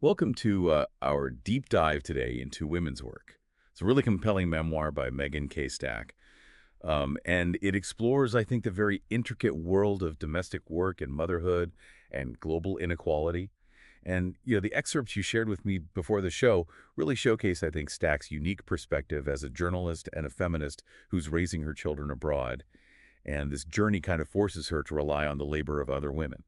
Welcome to our deep dive today into women's work. It's a really compelling memoir by Megan K. Stack, and it explores, I think, the very intricate world of domestic work and motherhood and global inequality. And, the excerpts you shared with me before the show really showcase, I think, Stack's unique perspective as a journalist and a feminist who's raising her children abroad. And this journey kind of forces her to rely on the labor of other women.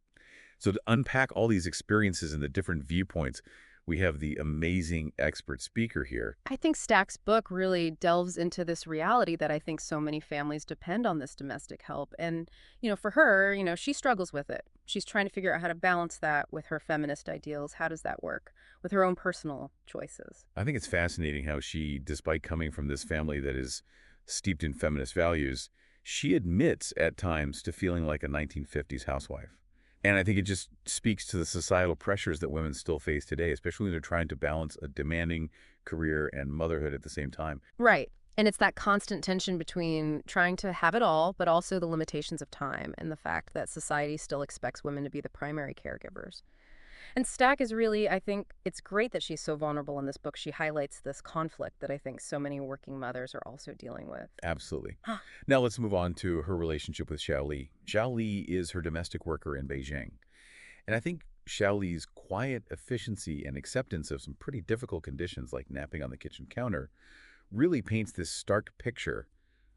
So to unpack all these experiences and the different viewpoints, we have the amazing expert speaker here. I think Stack's book really delves into this reality that I think so many families depend on this domestic help. And, for her, she struggles with it. She's trying to figure out how to balance that with her feminist ideals. How does that work with her own personal choices? I think it's fascinating how she, despite coming from this family that is steeped in feminist values, she admits at times to feeling like a 1950s housewife. And I think it just speaks to the societal pressures that women still face today, especially when they're trying to balance a demanding career and motherhood at the same time. Right. And it's that constant tension between trying to have it all, but also the limitations of time and the fact that society still expects women to be the primary caregivers. And Stack is really, I think it's great that she's so vulnerable in this book. She highlights this conflict that I think so many working mothers are also dealing with. Absolutely. Now let's move on to her relationship with Xiao Li. Xiao Li is her domestic worker in Beijing. And I think Xiao Li's quiet efficiency and acceptance of some pretty difficult conditions like napping on the kitchen counter really paints this stark picture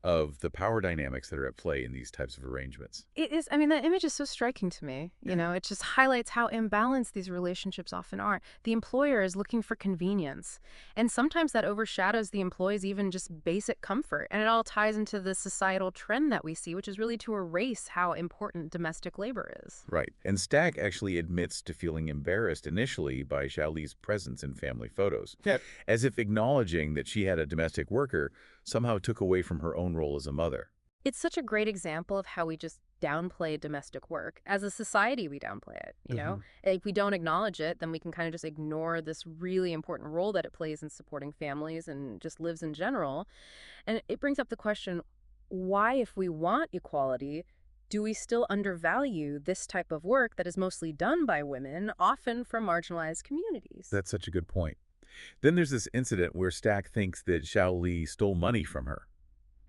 of the power dynamics that are at play in these types of arrangements. It is, I mean, that image is so striking to me. It just highlights how imbalanced these relationships often are. The employer is looking for convenience, and sometimes that overshadows the employee's even just basic comfort. And it all ties into the societal trend that we see, which is really to erase how important domestic labor is. Right. And Stack actually admits to feeling embarrassed initially by Xiao Li's presence in family photos, as if acknowledging that she had a domestic worker somehow took away from her own role as a mother. It's such a great example of how we just downplay domestic work. As a society, we downplay it. If we don't acknowledge it, then we can kind of just ignore this really important role that it plays in supporting families and just lives in general. And it brings up the question, why, if we want equality, do we still undervalue this type of work that is mostly done by women, often from marginalized communities? That's such a good point. Then there's this incident where Stack thinks that Xiao Li stole money from her,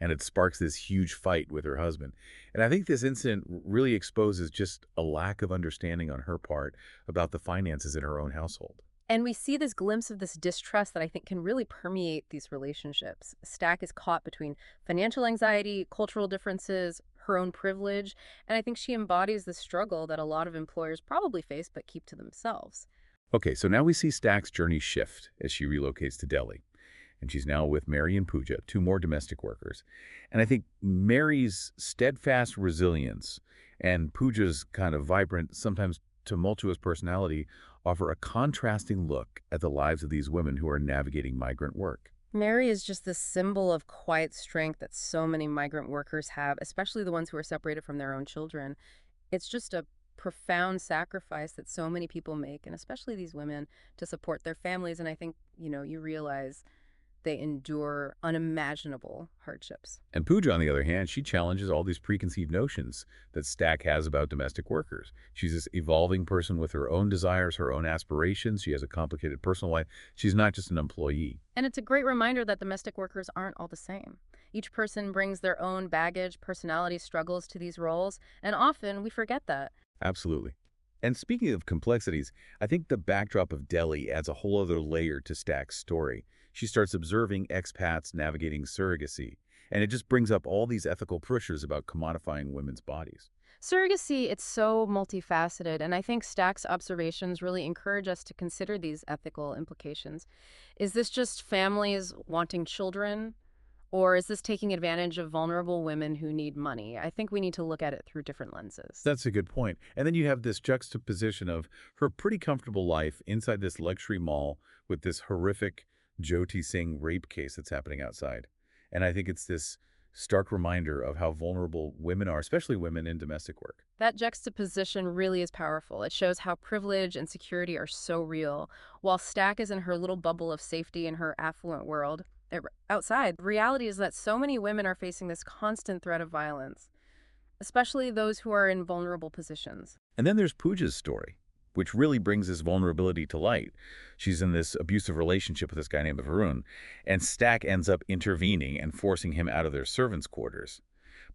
and it sparks this huge fight with her husband. And I think this incident really exposes just a lack of understanding on her part about the finances in her own household. And we see this glimpse of this distrust that I think can really permeate these relationships. Stack is caught between financial anxiety, cultural differences, her own privilege, and I think she embodies the struggle that a lot of employers probably face but keep to themselves. Okay, so now we see Stack's journey shift as she relocates to Delhi. And she's now with Mary and Pooja, two more domestic workers. And I think Mary's steadfast resilience and Pooja's kind of vibrant, sometimes tumultuous personality offer a contrasting look at the lives of these women who are navigating migrant work. Mary is just this symbol of quiet strength that so many migrant workers have, especially the ones who are separated from their own children. It's just a profound sacrifice that so many people make, and especially these women, to support their families. And I think, you realize they endure unimaginable hardships. And Pooja, on the other hand, she challenges all these preconceived notions that Stack has about domestic workers. She's this evolving person with her own desires, her own aspirations. She has a complicated personal life. She's not just an employee. And it's a great reminder that domestic workers aren't all the same. Each person brings their own baggage, personality struggles to these roles, and often we forget that. Absolutely. And speaking of complexities, I think the backdrop of Delhi adds a whole other layer to Stack's story. She starts observing expats navigating surrogacy, and it just brings up all these ethical pressures about commodifying women's bodies. Surrogacy, it's so multifaceted, and I think Stack's observations really encourage us to consider these ethical implications. Is this just families wanting children, or is this taking advantage of vulnerable women who need money? I think we need to look at it through different lenses. That's a good point. And then you have this juxtaposition of her pretty comfortable life inside this luxury mall with this horrific Jyoti Singh rape case that's happening outside. And I think it's this stark reminder of how vulnerable women are, especially women in domestic work. That juxtaposition really is powerful. It shows how privilege and security are so real. While Stack is in her little bubble of safety in her affluent world, outside, the reality is that so many women are facing this constant threat of violence, especially those who are in vulnerable positions. And then there's Pooja's story. which really brings this vulnerability to light. She's in this abusive relationship with this guy named Varun, and Stack ends up intervening and forcing him out of their servants' quarters.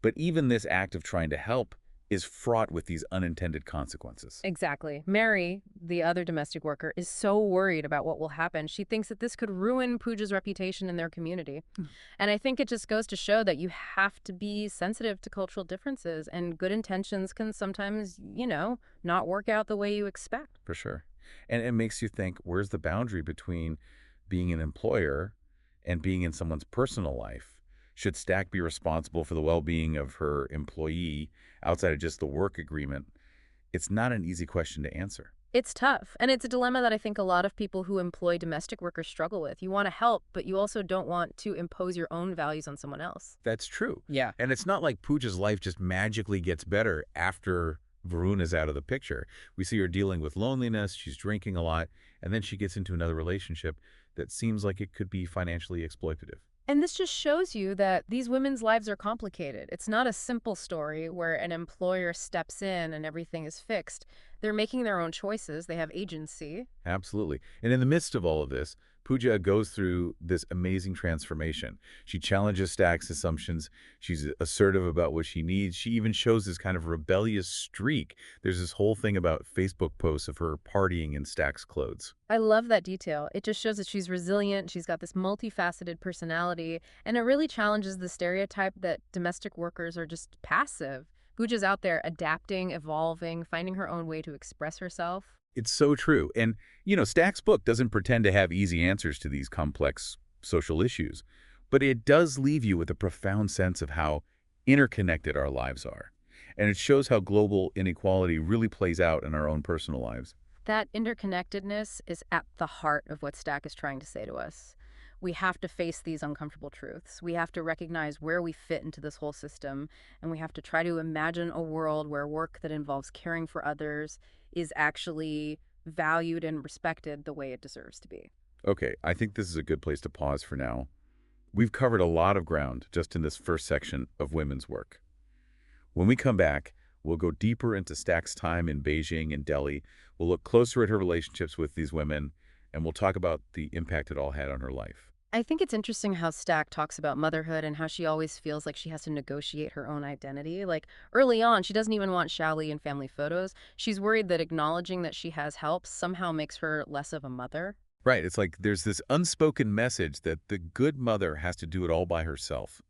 But even this act of trying to help is fraught with these unintended consequences. Exactly. Mary, the other domestic worker, is so worried about what will happen. She thinks that this could ruin Pooja's reputation in their community. And I think it just goes to show that you have to be sensitive to cultural differences, and good intentions can sometimes, not work out the way you expect. For sure. And it makes you think, where's the boundary between being an employer and being in someone's personal life? Should Stack be responsible for the well-being of her employee outside of just the work agreement? It's not an easy question to answer. It's tough, and it's a dilemma that I think a lot of people who employ domestic workers struggle with. You want to help, but you also don't want to impose your own values on someone else. That's true. Yeah. And it's not like Pooja's life just magically gets better after Varun is out of the picture. We see her dealing with loneliness, she's drinking a lot, and then she gets into another relationship that seems like it could be financially exploitative. And this just shows you that these women's lives are complicated. It's not a simple story where an employer steps in and everything is fixed. They're making their own choices. They have agency. Absolutely. And in the midst of all of this, Pooja goes through this amazing transformation. She challenges Stack's assumptions. She's assertive about what she needs. She even shows this kind of rebellious streak. There's this whole thing about Facebook posts of her partying in Stack's clothes. I love that detail. It just shows that she's resilient. She's got this multifaceted personality, and it really challenges the stereotype that domestic workers are just passive. Pooja's out there adapting, evolving, finding her own way to express herself. It's so true. And, Stack's book doesn't pretend to have easy answers to these complex social issues, but it does leave you with a profound sense of how interconnected our lives are. And it shows how global inequality really plays out in our own personal lives. That interconnectedness is at the heart of what Stack is trying to say to us. We have to face these uncomfortable truths. We have to recognize where we fit into this whole system, and we have to try to imagine a world where work that involves caring for others is actually valued and respected the way it deserves to be. Okay, I think this is a good place to pause for now. We've covered a lot of ground just in this first section of women's work. When we come back, we'll go deeper into Stack's time in Beijing and Delhi. We'll look closer at her relationships with these women, and we'll talk about the impact it all had on her life. I think it's interesting how Stack talks about motherhood and how she always feels like she has to negotiate her own identity. Like early on, she doesn't even want Shaoli in family photos. She's worried that acknowledging that she has help somehow makes her less of a mother. Right, it's like there's this unspoken message that the good mother has to do it all by herself,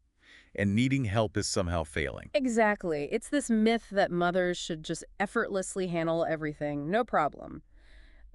and needing help is somehow failing. Exactly. It's this myth that mothers should just effortlessly handle everything, no problem,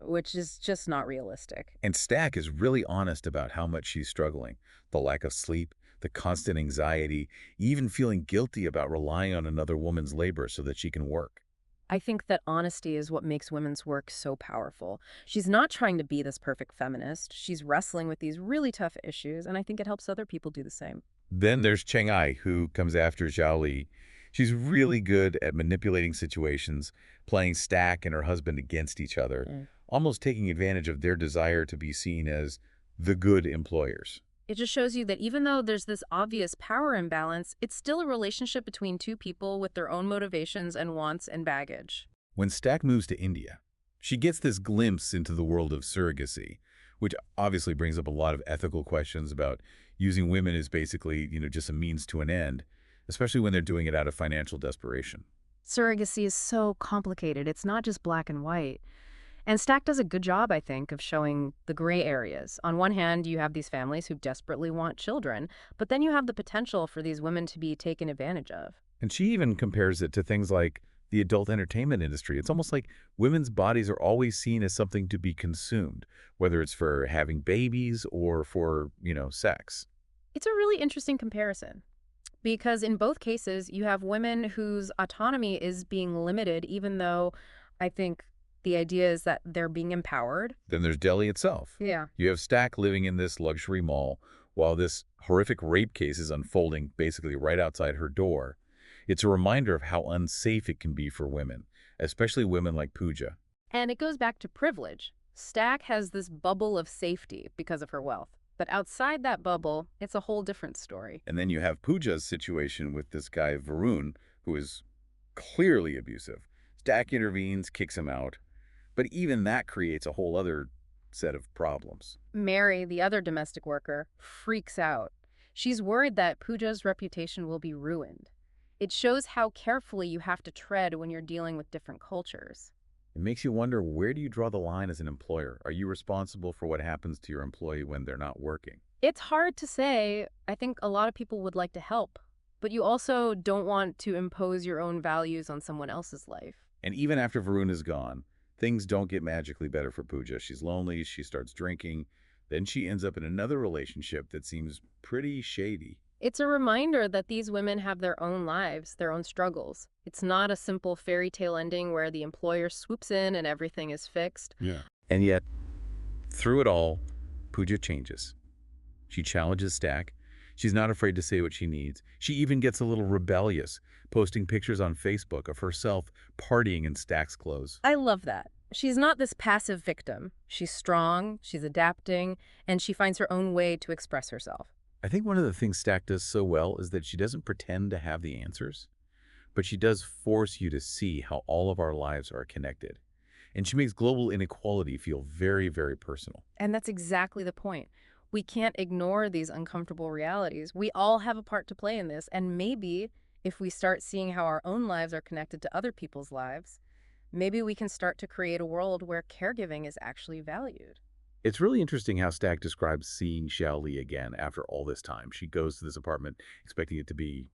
which is just not realistic. And Stack is really honest about how much she's struggling. The lack of sleep, the constant anxiety, even feeling guilty about relying on another woman's labor so that she can work. I think that honesty is what makes women's work so powerful. She's not trying to be this perfect feminist. She's wrestling with these really tough issues, and I think it helps other people do the same. Then there's Cheng Ai, who comes after Zhao Li. She's really good at manipulating situations, playing Stack and her husband against each other, almost taking advantage of their desire to be seen as the good employers. It just shows you that even though there's this obvious power imbalance, it's still a relationship between two people with their own motivations and wants and baggage. When Stack moves to India, she gets this glimpse into the world of surrogacy, which obviously brings up a lot of ethical questions about using women as basically, just a means to an end, especially when they're doing it out of financial desperation. Surrogacy is so complicated. It's not just black and white. And Stack does a good job, I think, of showing the gray areas. On one hand, you have these families who desperately want children, but then you have the potential for these women to be taken advantage of. And she even compares it to things like the adult entertainment industry. It's almost like women's bodies are always seen as something to be consumed, whether it's for having babies or for, sex. It's a really interesting comparison. Because in both cases, you have women whose autonomy is being limited, even though I think the idea is that they're being empowered. Then there's Delhi itself. Yeah. You have Stack living in this luxury mall while this horrific rape case is unfolding basically right outside her door. It's a reminder of how unsafe it can be for women, especially women like Pooja. And it goes back to privilege. Stack has this bubble of safety because of her wealth. But outside that bubble, it's a whole different story. And then you have Pooja's situation with this guy, Varun, who is clearly abusive. Stack intervenes, kicks him out. But even that creates a whole other set of problems. Mary, the other domestic worker, freaks out. She's worried that Pooja's reputation will be ruined. It shows how carefully you have to tread when you're dealing with different cultures. It makes you wonder, where do you draw the line as an employer? Are you responsible for what happens to your employee when they're not working? It's hard to say. I think a lot of people would like to help, but you also don't want to impose your own values on someone else's life. And even after Varun is gone, things don't get magically better for Pooja. She's lonely, she starts drinking, then she ends up in another relationship that seems pretty shady. It's a reminder that these women have their own lives, their own struggles. It's not a simple fairy tale ending where the employer swoops in and everything is fixed. Yeah. And yet, through it all, Pooja changes. She challenges Stack. She's not afraid to say what she needs. She even gets a little rebellious, posting pictures on Facebook of herself partying in Stack's clothes. I love that. She's not this passive victim. She's strong, she's adapting, and she finds her own way to express herself. I think one of the things Stack does so well is that she doesn't pretend to have the answers, but she does force you to see how all of our lives are connected. And she makes global inequality feel very, very personal. And that's exactly the point. We can't ignore these uncomfortable realities. We all have a part to play in this, and maybe if we start seeing how our own lives are connected to other people's lives, maybe we can start to create a world where caregiving is actually valued. It's really interesting how Stack describes seeing Xiao Li again after all this time. She goes to this apartment expecting it to be,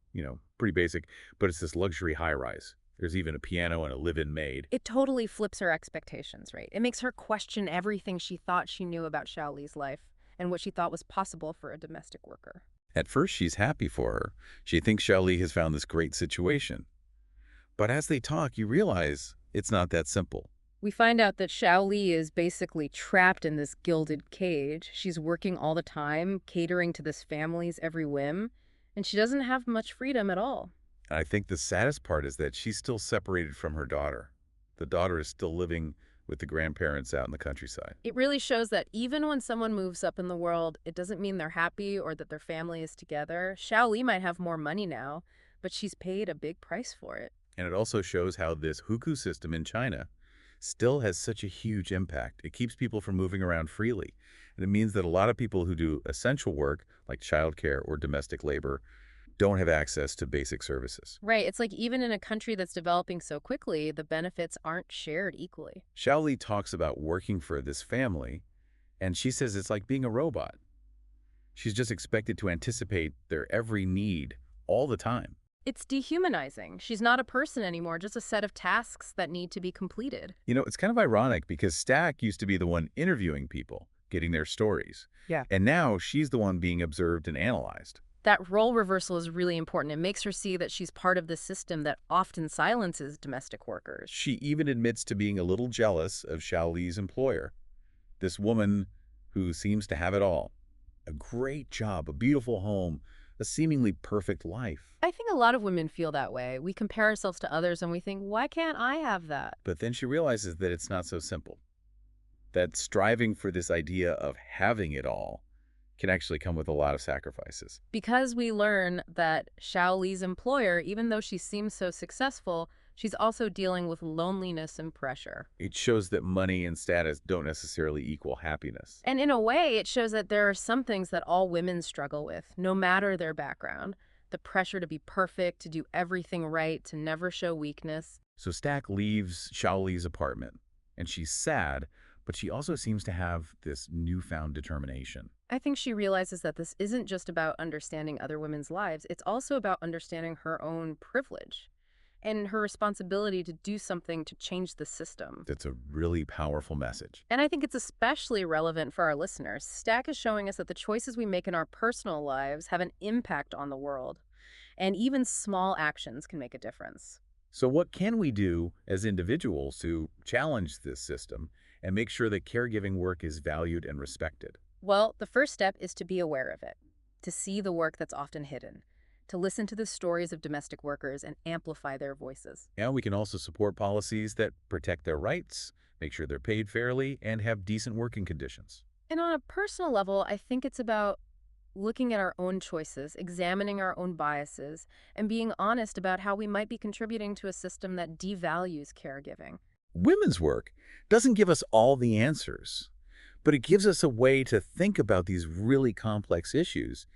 pretty basic, but it's this luxury high-rise. There's even a piano and a live-in maid. It totally flips her expectations, right? It makes her question everything she thought she knew about Xiao Li's life and what she thought was possible for a domestic worker. At first, she's happy for her. She thinks Xiao Li has found this great situation. But as they talk, you realize it's not that simple. We find out that Xiao Li is basically trapped in this gilded cage. She's working all the time, catering to this family's every whim, and she doesn't have much freedom at all. I think the saddest part is that she's still separated from her daughter. The daughter is still living with the grandparents out in the countryside. It really shows that even when someone moves up in the world, it doesn't mean they're happy or that their family is together. Xiao Li might have more money now, but she's paid a big price for it. And it also shows how this hukou system in China still has such a huge impact. It keeps people from moving around freely. And it means that a lot of people who do essential work, like childcare or domestic labor, don't have access to basic services. Right. It's like even in a country that's developing so quickly, the benefits aren't shared equally. Xiao Li talks about working for this family, and she says it's like being a robot. She's just expected to anticipate their every need all the time. It's dehumanizing. She's not a person anymore, just a set of tasks that need to be completed. It's kind of ironic because Stack used to be the one interviewing people, getting their stories. Yeah. And now she's the one being observed and analyzed. That role reversal is really important. It makes her see that she's part of the system that often silences domestic workers. She even admits to being a little jealous of Xiao Li's employer, this woman who seems to have it all. A great job, a beautiful home, a seemingly perfect life. I think a lot of women feel that way. We compare ourselves to others and we think, why can't I have that? But then she realizes that it's not so simple. That striving for this idea of having it all can actually come with a lot of sacrifices. Because we learn that Xiao Li's employer, even though she seems so successful, she's also dealing with loneliness and pressure. It shows that money and status don't necessarily equal happiness. And in a way, it shows that there are some things that all women struggle with, no matter their background. The pressure to be perfect, to do everything right, to never show weakness. So Stack leaves Xiao Li's apartment, and she's sad, but she also seems to have this newfound determination. I think she realizes that this isn't just about understanding other women's lives, it's also about understanding her own privilege and her responsibility to do something to change the system. That's a really powerful message. And I think it's especially relevant for our listeners. Stack is showing us that the choices we make in our personal lives have an impact on the world, and even small actions can make a difference. So what can we do as individuals to challenge this system and make sure that caregiving work is valued and respected? Well, the first step is to be aware of it, to see the work that's often hidden, to listen to the stories of domestic workers and amplify their voices. And we can also support policies that protect their rights, make sure they're paid fairly, and have decent working conditions. And on a personal level, I think it's about looking at our own choices, examining our own biases, and being honest about how we might be contributing to a system that devalues caregiving. Women's work doesn't give us all the answers, but it gives us a way to think about these really complex issues,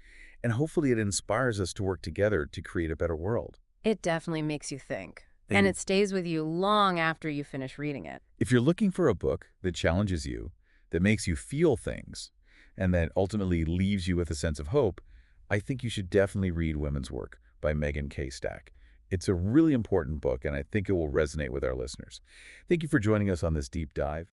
and hopefully it inspires us to work together to create a better world. It definitely makes you think. And And it stays with you long after you finish reading it. if you're looking for a book that challenges you, that makes you feel things, and that ultimately leaves you with a sense of hope, I think you should definitely read Women's Work by Megan K. Stack. It's a really important book, and I think it will resonate with our listeners. Thank you for joining us on this deep dive.